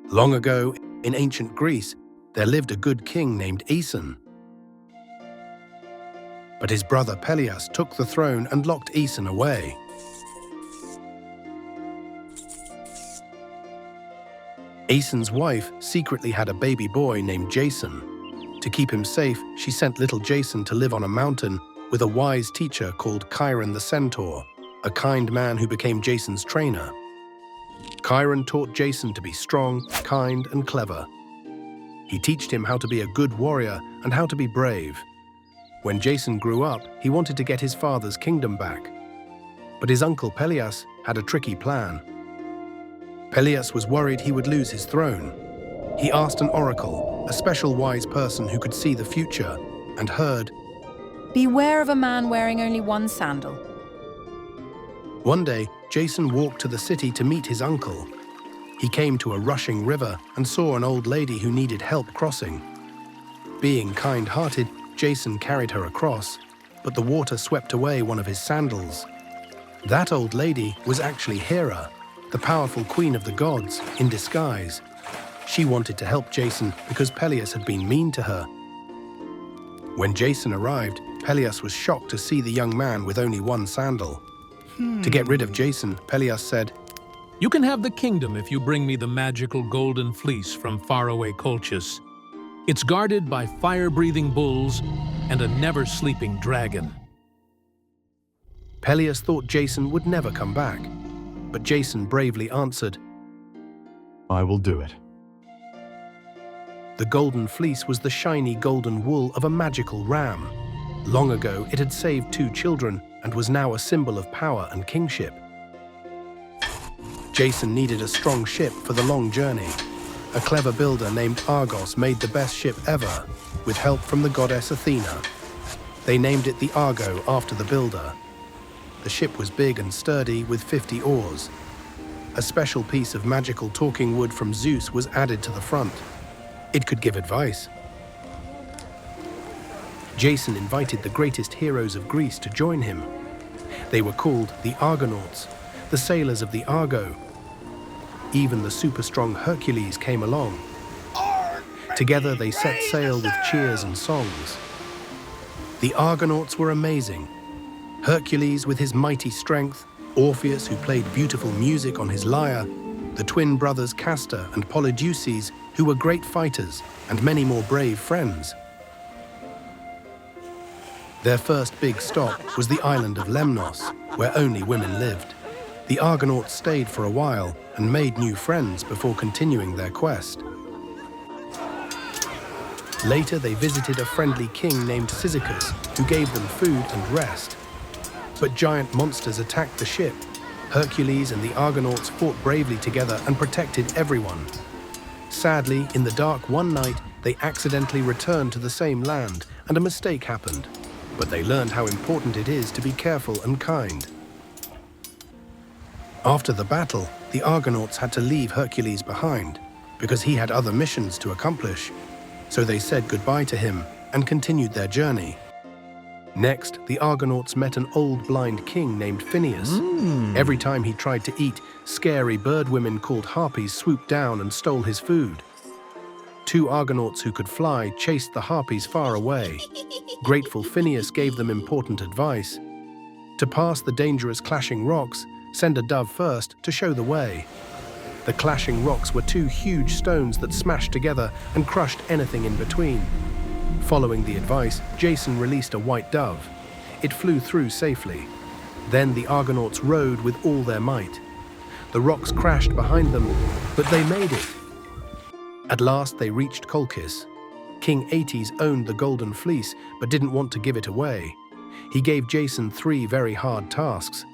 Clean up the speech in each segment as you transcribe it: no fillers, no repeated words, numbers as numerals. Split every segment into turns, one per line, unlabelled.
Long ago, in ancient Greece, there lived a good king named Aeson. But his brother Peleus took the throne and locked Aeson away. Aeson's wife secretly had a baby boy named Jason. To keep him safe, she sent little Jason to live on a mountain with a wise teacher called Chiron the Centaur, a kind man who became Jason's trainer. Chiron taught Jason to be strong, kind, and clever. He taught him how to be a good warrior and how to be brave. When Jason grew up, he wanted to get his father's kingdom back. But his uncle Peleus had a tricky plan. Peleus was worried he would lose his throne. He asked an oracle, a special wise person who could see the future, and heard,
"Beware of a man wearing only one sandal."
One day, Jason walked to the city to meet his uncle. He came to a rushing river and saw an old lady who needed help crossing. Being kind-hearted, Jason carried her across, but the water swept away one of his sandals. That old lady was actually Hera, the powerful queen of the gods, in disguise. She wanted to help Jason because Peleus had been mean to her. When Jason arrived, Peleus was shocked to see the young man with only one sandal. To get rid of Jason, Peleus said,
"You can have the kingdom if you bring me the magical Golden Fleece from faraway Colchis. It's guarded by fire-breathing bulls and a never-sleeping dragon."
Peleus thought Jason would never come back, but Jason bravely answered,
"I will do it."
The Golden Fleece was the shiny golden wool of a magical ram. Long ago, it had saved 2 children and was now a symbol of power and kingship. Jason needed a strong ship for the long journey. A clever builder named Argos made the best ship ever, with help from the goddess Athena. They named it the Argo after the builder. The ship was big and sturdy with 50 oars. A special piece of magical talking wood from Zeus was added to the front. It could give advice. Jason invited the greatest heroes of Greece to join him. They were called the Argonauts, the sailors of the Argo. Even the super-strong Hercules came along. Together they set sail with cheers and songs. The Argonauts were amazing. Hercules with his mighty strength, Orpheus who played beautiful music on his lyre, the twin brothers Castor and Polydeuces who were great fighters, and many more brave friends. Their first big stop was the island of Lemnos, where only women lived. The Argonauts stayed for a while and made new friends before continuing their quest. Later they visited a friendly king named Cyzicus, who gave them food and rest. But giant monsters attacked the ship. Hercules and the Argonauts fought bravely together and protected everyone. Sadly, in the dark one night, they accidentally returned to the same land, and a mistake happened. But they learned how important it is to be careful and kind. After the battle, the Argonauts had to leave Hercules behind, because he had other missions to accomplish. So they said goodbye to him and continued their journey. Next, the Argonauts met an old blind king named Phineus. Every time he tried to eat, scary bird women called harpies swooped down and stole his food. 2 Argonauts who could fly chased the harpies far away. Grateful Phineus gave them important advice. To pass the dangerous clashing rocks, send a dove first to show the way. The clashing rocks were 2 huge stones that smashed together and crushed anything in between. Following the advice, Jason released a white dove. It flew through safely. Then the Argonauts rowed with all their might. The rocks crashed behind them, but they made it. At last they reached Colchis. King Aetes owned the Golden Fleece, but didn't want to give it away. He gave Jason 3 very hard tasks.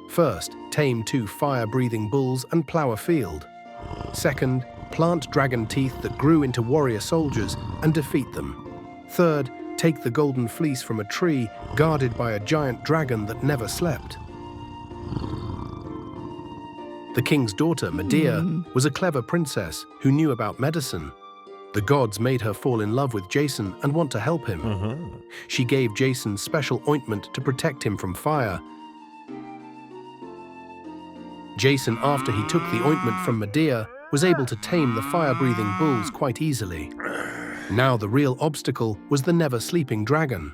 First, tame 2 fire-breathing bulls and plow a field. Second, plant dragon teeth that grew into warrior soldiers and defeat them. Third, take the Golden Fleece from a tree guarded by a giant dragon that never slept. The king's daughter, Medea, was a clever princess who knew about medicine. The gods made her fall in love with Jason and want to help him. She gave Jason special ointment to protect him from fire. Jason, after he took the ointment from Medea, was able to tame the fire-breathing bulls quite easily. Now the real obstacle was the never-sleeping dragon.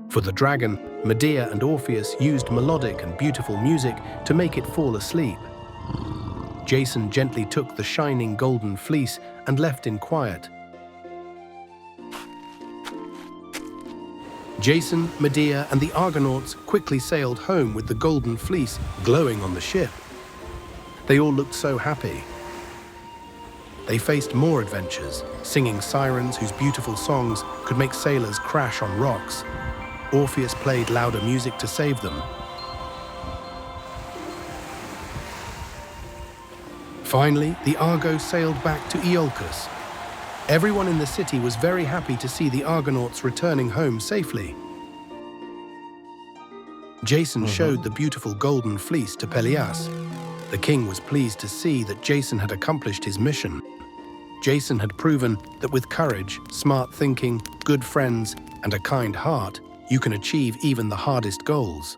For the dragon, Medea and Orpheus used melodic and beautiful music to make it fall asleep. Jason gently took the shining golden fleece and left in quiet. Jason, Medea, and the Argonauts quickly sailed home with the golden fleece glowing on the ship. They all looked so happy. They faced more adventures, singing sirens whose beautiful songs could make sailors crash on rocks. Orpheus played louder music to save them. Finally, the Argo sailed back to Iolcus. Everyone in the city was very happy to see the Argonauts returning home safely. Jason showed the beautiful golden fleece to Pelias. The king was pleased to see that Jason had accomplished his mission. Jason had proven that with courage, smart thinking, good friends, and a kind heart, you can achieve even the hardest goals.